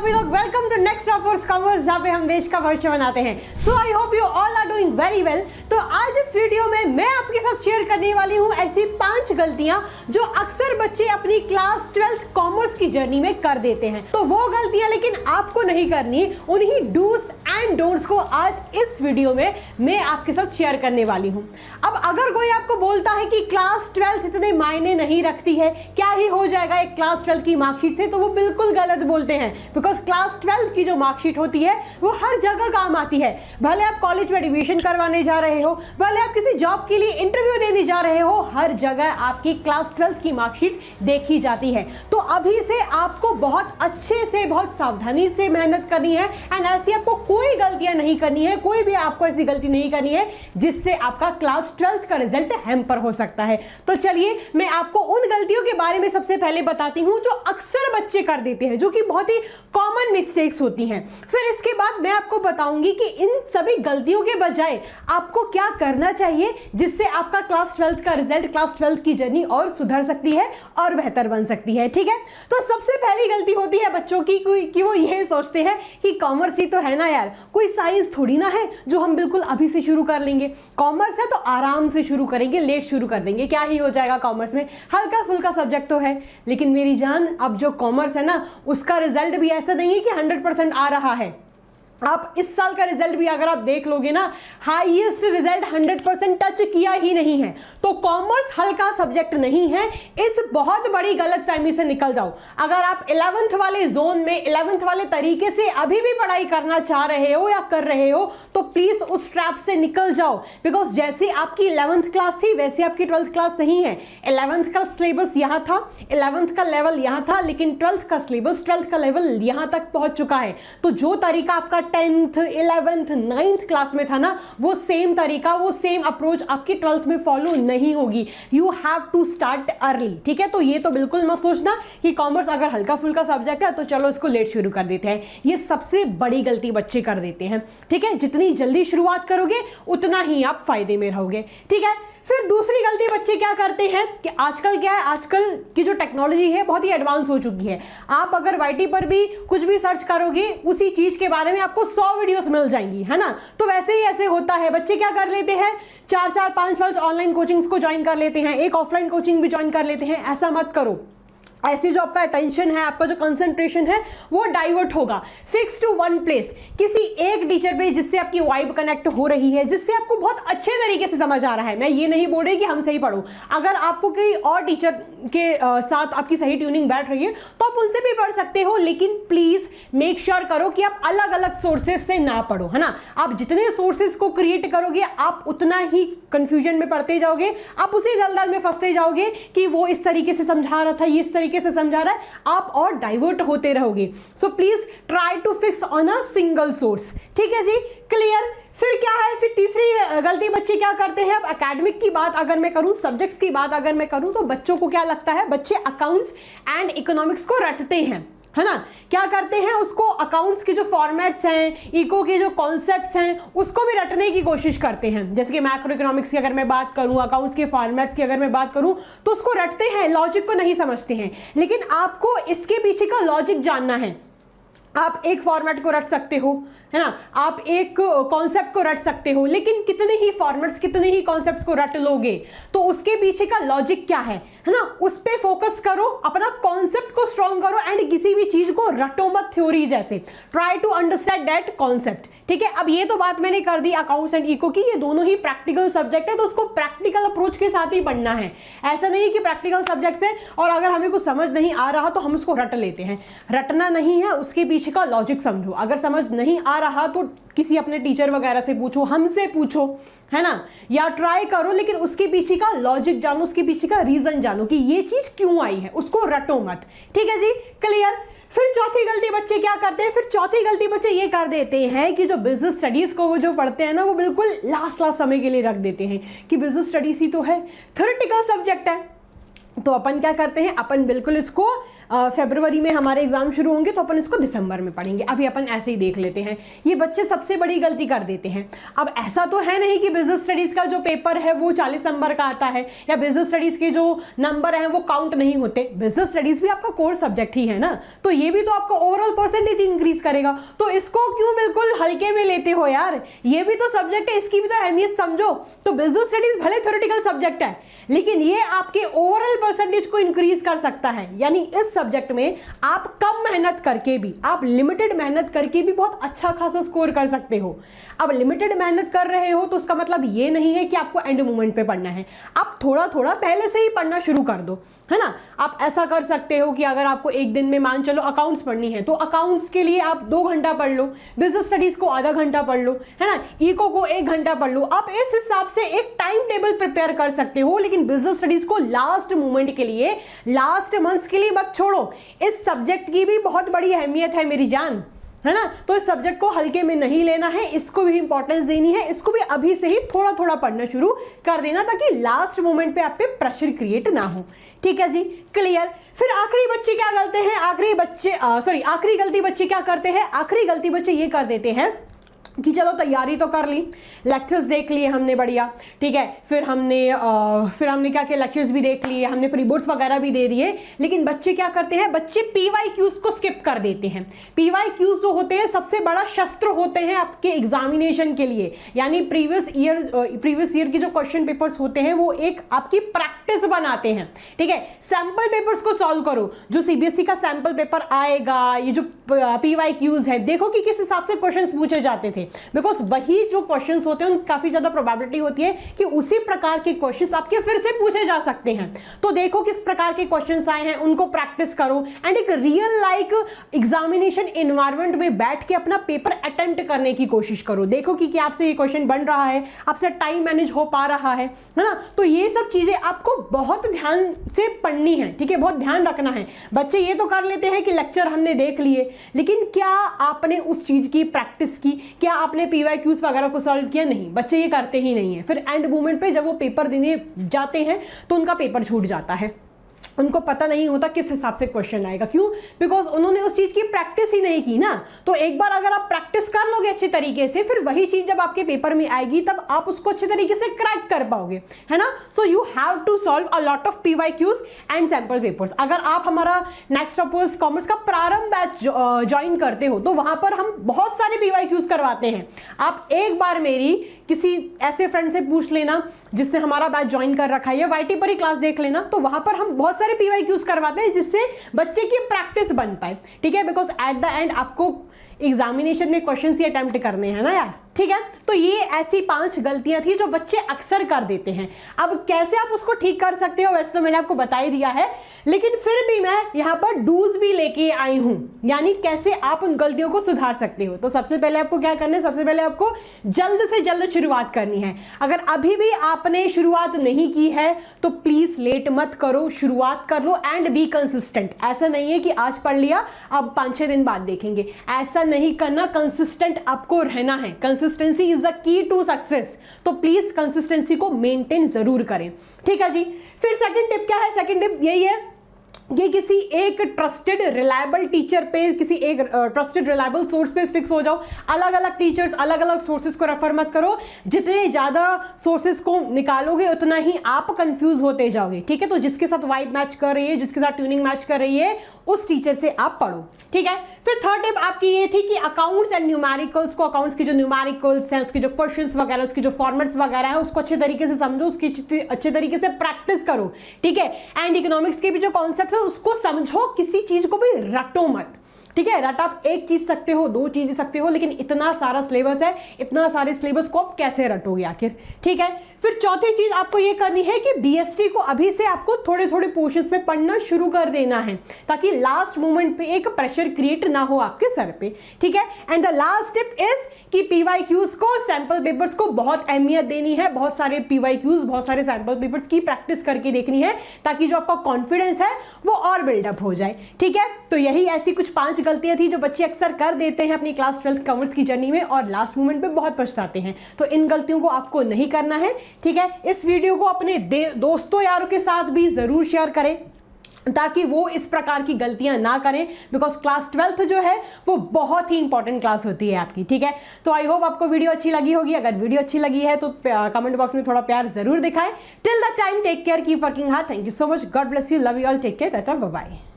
सभी लोग, welcome to next offers commerce, जहाँ पे हम देश का भविष्य बनाते हैं। So I hope you all are doing very well. तो आज इस वीडियो में मैं आपके साथ शेयर करने वाली हूँ ऐसी 5 गलतियां जो अक्सर बच्चे अपनी क्लास 12th कॉमर्स की जर्नी में कर देते हैं। तो वो गलतियां लेकिन आपको नहीं करनी, उन्हीं डूज एंड डोंट्स को आज इस वीडियो में मैं आपके साथ शेयर करने वाली हूँ। अब अगर कोई आपको बोलता है कि क्लास 12th इतने मायने नहीं रखती है, क्या ही हो जाएगा एक क्लास 12 की मार्कशीट से, तो वो बिल्कुल गलत बोलते हैं। बिकॉज क्लास 12 की जो मार्कशीट होती है वो हर जगह काम आती है। भले आप कॉलेज में एडमिशन करवाने जा रहे हो, भले आप किसी जॉब के लिए इंटरव्यू देने जा रहे हो, हर जगह आपकी क्लास 12 की मार्कशीट देखी जाती है। तो अभी से आपको बहुत अच्छे से, बहुत सावधानी से मेहनत करनी है एंड ऐसी आपको कोई गलतियां नहीं करनी है, कोई भी आपको ऐसी गलती नहीं करनी है जिससे आपका क्लास 12 का रिजल्ट हैम्पर हो सकता है। तो चलिए मैं आपको उन गलतियों के बारे में सबसे पहले बताती हूं जो अक्सर बच्चे कर देते हैं, जो कि बहुत ही कॉमन मिस्टेक्स होती हैं। फिर इसके बाद मैं आपको बताऊंगी कि इन सभी गलतियों के बजाय आपको क्या करना चाहिए जिससे आपका क्लास 12 का रिजल्ट, क्लास 12 की जर्नी और सुधर सकती है और बेहतर बन सकती है। ठीक है, तो सबसे पहली गलती होती है बच्चों की कि वो ये सोचते हैं कि कॉमर्स ही तो है ना यार, कोई साइंस थोड़ी ना है जो हम बिल्कुल अभी से शुरू कर लेंगे। कॉमर्स है तो आराम से शुरू करेंगे, लेट शुरू कर देंगे, क्या ही हो जाएगा कॉमर्स में, हल्का फुल्का सब्जेक्ट तो है। लेकिन मेरी जान, अब जो कॉमर्स है ना, उसका रिजल्ट भी ऐसा नहीं है कि 100% आ रहा है। आप इस साल का रिजल्ट भी अगर आप देख लोगे ना, हाईएस्ट रिजल्ट 100% टच किया ही नहीं है। तो कॉमर्स हल्का सब्जेक्ट नहीं है, इस बहुत बड़ी गलतफहमी से निकल जाओ। अगर आप 11th वाले जोन में, 11th वाले तरीके से अभी भी पढ़ाई करना चाह रहे हो या कर रहे हो, तो प्लीज उस ट्रैप से निकल जाओ। बिकॉज जैसे आपकी 11th क्लास थी वैसे आपकी 12th क्लास नहीं है। 11th का सिलेबस यहां था, 11th का लेवल यहां था, लेकिन 12th का सिलेबस, 12th का लेवल यहां तक पहुंच चुका है। तो जो तरीका आपका 10th, 11th, 9th क्लास में था ना, वो सेम तरीका, वो सेम अप्रोच आपकी 12th में फॉलो नहीं होगी। You have to start early. ठीक है, तो ये तो बिल्कुल मत सोचना कि कॉमर्स अगर हल्का फुल्का सब्जेक्ट है तो चलो इसको लेट शुरू कर देते हैं। ये सबसे बड़ी गलती बच्चे कर देते हैं। ठीक है, जितनी जल्दी शुरुआत करोगे उतना ही आप फायदे में रहोगे। ठीक है, फिर दूसरी गलती बच्चे क्या करते हैं कि आजकल क्या है, आजकल की जो टेक्नोलॉजी है बहुत ही एडवांस हो चुकी है। आप अगर वाईटी पर भी कुछ भी सर्च करोगे उसी चीज के बारे में आपको 100 वीडियोस मिल जाएंगी, है ना। तो वैसे ही ऐसे होता है, बच्चे क्या कर लेते हैं, 4-4, 5-5 ऑनलाइन कोचिंग्स को ज्वाइन कर लेते हैं, एक ऑफलाइन कोचिंग भी ज्वाइन कर लेते हैं। ऐसा मत करो। ऐसे जो आपका अटेंशन है, आपका जो कंसंट्रेशन है, वो डाइवर्ट होगा। फिक्स टू वन प्लेस, किसी एक टीचर पे जिससे आपकी वाइब कनेक्ट हो रही है, जिससे आपको बहुत अच्छे तरीके से समझ आ रहा है। मैं ये नहीं बोल रही कि हमसे ही पढ़ो, अगर आपको कोई और टीचर के साथ आपकी सही ट्यूनिंग बैठ रही है तो आप उनसे भी पढ़ सकते हो। लेकिन प्लीज मेक श्योर करो कि आप अलग अलग सोर्सेज से ना पढ़ो, है ना। आप जितने सोर्सेज को क्रिएट करोगे आप उतना ही कंफ्यूजन में पढ़ते जाओगे, आप उसी दलदल में फंसते जाओगे कि वो इस तरीके से समझा रहा था, ये इस तरीके से समझा रहा है, आप और डाइवर्ट होते रहोगे। So please try to fix on a single source. ठीक है जी, क्लियर। फिर क्या है, फिर तीसरी गलती बच्चे क्या करते हैं, अब एकेडमिक की बात अगर मैं करूं, सब्जेक्ट्स की बात अगर मैं करूं, तो बच्चों को क्या लगता है, बच्चे अकाउंट्स एंड इकोनॉमिक्स को रटते हैं, है ना। क्या करते हैं, उसको अकाउंट्स के जो फॉर्मेट्स हैं, इको के जो कॉन्सेप्ट्स हैं, उसको भी रटने की कोशिश करते हैं। जैसे कि मैक्रो इकोनॉमिक्स की अगर मैं बात करूं, अकाउंट्स के फॉर्मेट्स की अगर मैं बात करूं, तो उसको रटते हैं, लॉजिक को नहीं समझते हैं। लेकिन आपको इसके पीछे का लॉजिक जानना है। आप एक फॉर्मेट को रट सकते हो, है ना, आप एक कॉन्सेप्ट को रट सकते हो, लेकिन कितने ही फॉर्मेट्स, कितने ही कॉन्सेप्ट्स को रट लोगे, तो उसके पीछे का लॉजिक क्या है ना, उस पे फोकस करो, अपना कॉन्सेप्ट को स्ट्रॉन्ग करो एंड किसी भी चीज को रटो मत थ्योरी जैसे। Try to understand that concept. ठीक है, अब ये तो बात मैंने कर दी अकाउंट्स एंड इको की, ये दोनों ही प्रैक्टिकल सब्जेक्ट है, तो उसको प्रैक्टिकल अप्रोच के साथ ही पढ़ना है। ऐसा नहीं कि प्रैक्टिकल सब्जेक्ट है और अगर हमें कुछ समझ नहीं आ रहा तो हम उसको रट लेते हैं। रटना नहीं है, उसके पीछे का लॉजिक समझो। अगर समझ नहीं आ रहा तो किसी अपने टीचर वगैरह से पूछो, हमसे पूछो, है ना, या ट्राई करो, लेकिन उसके पीछे का लॉजिक जानो, उसके पीछे का रीजन जानो कि ये चीज क्यों आई है, उसको रटो मत। ठीक है जी, क्लियर। फिर चौथी गलती बच्चे क्या करते हैं, फिर चौथी गलती बच्चे ये कर देते हैं कि जो बिजनेस स्टडीज को वो जो पढ़ते हैं ना, वो बिल्कुल लास्ट समय के लिए रख देते हैं कि बिजनेस स्टडीज ही तो है, थ्योरेटिकल सब्जेक्ट है। तो अपन क्या करते हैं, अपन बिल्कुल इसको फरवरी में हमारे एग्जाम शुरू होंगे तो अपन इसको दिसंबर में पढ़ेंगे, अभी अपन ऐसे ही देख लेते हैं। ये बच्चे सबसे बड़ी गलती कर देते हैं। अब ऐसा तो है नहीं कि बिजनेस स्टडीज का जो पेपर है वो 40 नंबर का आता है, या बिजनेस स्टडीज के जो नंबर है वो काउंट नहीं होते। बिजनेस स्टडीज भी आपका कोर सब्जेक्ट ही है ना, तो ये भी तो आपका ओवरऑल परसेंटेज इंक्रीज करेगा। तो इसको क्यों बिल्कुल हल्के में लेते हो यार, ये भी तो सब्जेक्ट है, इसकी भी तो अहमियत समझो। तो बिजनेस स्टडीज भले थ्योरेटिकल सब्जेक्ट है, लेकिन ये आपके ओवरऑल परसेंटेज को इंक्रीज कर सकता है। यानी इस सब्जेक्ट में आप कम मेहनत करके भी, आप लिमिटेड मेहनत करके भी बहुत अच्छा खासा स्कोर कर सकते हो। अब लिमिटेड मेहनत कर रहे हो तो उसका मतलब ये नहीं है कि आपको एंड मोमेंट पे पढ़ना है, आप थोड़ा थोड़ा पहले से ही पढ़ना शुरू कर दो, है ना। आप ऐसा कर सकते हो कि अगर आपको एक दिन में मान चलो अकाउंट्स पढ़नी है तो अकाउंट्स के लिए आप 2 घंटा पढ़ लो, बिजनेस स्टडीज को आधा घंटा पढ़ लो, है ना, इको को 1 घंटा पढ़ लो। आप इस हिसाब से एक टाइम टेबल प्रिपेयर कर सकते हो, लेकिन बिजनेस स्टडीज को लास्ट मोमेंट के लिए, लास्ट मंथ्स के लिए मत छोड़ो। इस सब्जेक्ट की भी बहुत बड़ी अहमियत है मेरी जान, है ना। तो इस सब्जेक्ट को हल्के में नहीं लेना है, इसको भी इंपॉर्टेंस देनी है, इसको भी अभी से ही थोड़ा थोड़ा पढ़ना शुरू कर देना, ताकि लास्ट मोमेंट पे आप पे प्रेशर क्रिएट ना हो। ठीक है जी, क्लियर। फिर आखिरी बच्चे क्या करते हैं, आखिरी गलती बच्चे क्या करते हैं, आखिरी गलती बच्चे ये कर देते हैं कि चलो तैयारी तो कर ली, लेक्चर्स देख लिए हमने बढ़िया, ठीक है, फिर हमने क्या किया, लेक्चर्स भी देख लिए, हमने प्री बोर्ड्स वगैरह भी दे दिए, लेकिन बच्चे क्या करते हैं, बच्चे PYQs को स्किप कर देते हैं। PYQs जो होते हैं सबसे बड़ा शस्त्र होते हैं आपके एग्जामिनेशन के लिए, यानी प्रीवियस ईयर के जो क्वेश्चन पेपर्स होते हैं वो एक आपकी प्रैक्टिस बनाते हैं। ठीक है, सैंपल पेपर्स को सॉल्व करो, जो CBSE का सैंपल पेपर आएगा, ये जो PYQs है, देखो कि किस हिसाब से क्वेश्चन पूछे जाते थे, बिकॉज वही जो क्वेश्चंस होते हैं उनकी काफी ज्यादा प्रोबेबिलिटी होती है कि उसी प्रकार के क्वेश्चंस आपके फिर से पूछे जा सकते हैं। तो देखो किस प्रकार के क्वेश्चंस आए हैं, उनको प्रैक्टिस करो, एंड एक रियल लाइक एग्जामिनेशन एनवायरनमेंट में बैठ के अपना पेपर अटेम्प्ट करने की कोशिश करो। देखो कि आपसे ये क्वेश्चन बन रहा है, आपसे टाइम मैनेज हो पा रहा है ना। तो ये सब चीजें आपको बहुत ध्यान से पढ़नी है, ठीक है, बहुत ध्यान रखना है। बच्चे ये तो कर लेते हैं कि लेक्चर हमने देख लिए, लेकिन क्या आपने उस चीज की प्रैक्टिस की, क्या आपने PYQs वगैरह को सॉल्व किया? नहीं, बच्चे ये करते ही नहीं है। फिर एंड मोमेंट पे जब वो पेपर देने जाते हैं तो उनका पेपर छूट जाता है, उनको पता नहीं होता किस हिसाब से क्वेश्चन आएगा। क्यों? बिकॉज उन्होंने उस चीज की प्रैक्टिस ही नहीं की ना। तो एक बार अगर आप प्रैक्टिस कर लोगे अच्छे तरीके से, फिर वही चीज जब आपके पेपर में आएगी तब आप उसको अच्छे तरीके से क्रैक कर पाओगे, है ना। So you have to solve a lot of PYQs and sample papers. अगर आप हमारा नेक्स्ट सपोज कॉमर्स का प्रारंभ बैच ज्वाइन करते हो तो वहां पर हम बहुत सारे PYQs करवाते हैं। आप एक बार मेरी किसी ऐसे फ्रेंड से पूछ लेना जिसने हमारा बैच ज्वाइन कर रखा है, या YT पर ही क्लास देख लेना, तो वहां पर हम बहुत सारे PYQs करवाते हैं जिससे बच्चे की प्रैक्टिस बन पाए। ठीक है, बिकॉज एट द एंड आपको एग्जामिनेशन में क्वेश्चन ही अटेम्प्ट करने हैं ना यार। ठीक है, तो ये ऐसी 5 गलतियां थी जो बच्चे अक्सर कर देते हैं। अब कैसे आप उसको ठीक कर सकते हो वैसे तो मैंने आपको बता ही दिया है, लेकिन फिर भी मैं यहां पर डूज भी लेके आई हूं, यानी कैसे आप उन गलतियों को सुधार सकते हो। तो सबसे पहले आपको क्या करना है, सबसे पहले आपको जल्द से जल्द शुरुआत करनी है। अगर अभी भी आपने शुरुआत नहीं की है तो प्लीज लेट मत करो, शुरुआत कर लो एंड बी कंसिस्टेंट। ऐसा नहीं है कि आज पढ़ लिया अब 5-6 दिन बाद देखेंगे, ऐसा नहीं करना। कंसिस्टेंट आपको रहना है, consistency is the key to success. तो प्लीज कंसिस्टेंसी को मेंटेन जरूर करें। ठीक है जी। फिर सेकंड टिप क्या है, सेकंड टिप यही है कि किसी एक ट्रस्टेड रिलायबल टीचर पे, किसी एक ट्रस्टेड रिलायबल सोर्स पे फिक्स हो जाओ। अलग अलग टीचर्स, अलग अलग सोर्सेज को रेफर मत करो। जितने ज्यादा सोर्सेज को निकालोगे उतना ही आप कंफ्यूज होते जाओगे। ठीक है, तो जिसके साथ वाइब मैच कर रही है, जिसके साथ ट्यूनिंग मैच कर रही है, उस टीचर से आप पढ़ो। ठीक है, फिर थर्ड टिप आपकी ये थी कि अकाउंट्स एंड न्यूमेरिकल्स को, अकाउंट्स की जो न्यूमेरिकल्स हैं, उसके जो क्वेश्चंस वगैरह, उसके जो फॉर्मेट्स वगैरह है, उसको अच्छे तरीके से समझो, उसकी अच्छे तरीके से प्रैक्टिस करो। ठीक है, एंड इकोनॉमिक्स के भी जो कॉन्सेप्ट है उसको समझो, किसी चीज को भी रटो मत। ठीक है, रट आप एक चीज सकते हो, 2 चीज सकते हो, लेकिन इतना सारा सिलेबस है, इतना सारे सिलेबस को आप कैसे रटोगे आखिर। ठीक है, फिर चौथी चीज आपको ये करनी है कि BST को अभी से आपको थोड़े थोड़े पोर्शंस में पढ़ना शुरू कर देना है, ताकि लास्ट मोमेंट पे एक प्रेशर क्रिएट ना हो आपके सर पे। ठीक है, and the last tip is कि PYQs को, सैंपल पेपर्स को बहुत अहमियत देनी है। बहुत सारे PYQs, बहुत सारे सैंपल पेपर्स की प्रैक्टिस करके देखनी है, ताकि जो आपका कॉन्फिडेंस है वो और बिल्डअप हो जाए। ठीक है, तो यही ऐसी कुछ 5 गलतियां थी जो बच्चे अक्सर कर देते हैं अपनी क्लास 12th कॉमर्स की जर्नी में, और लास्ट मोमेंट पे बहुत पछताते हैं। तो इन गलतियों को आपको नहीं करना है। ठीक है, इस वीडियो को अपने दोस्तों यारों के साथ भी जरूर शेयर करें। ताकि वो इस प्रकार की गलतियां ना करें, बिकॉज क्लास 12th जो है वो बहुत ही इंपॉर्टेंट क्लास होती है आपकी, ठीक है। तो आई होप आपको वीडियो अच्छी लगी होगी। अगर वीडियो अच्छी लगी है तो कमेंट बॉक्स में थोड़ा प्यार जरूर दिखाएं। Till the time take care, keep working hard. Thank you so much, God bless you, love you all, take care, tata, bye bye.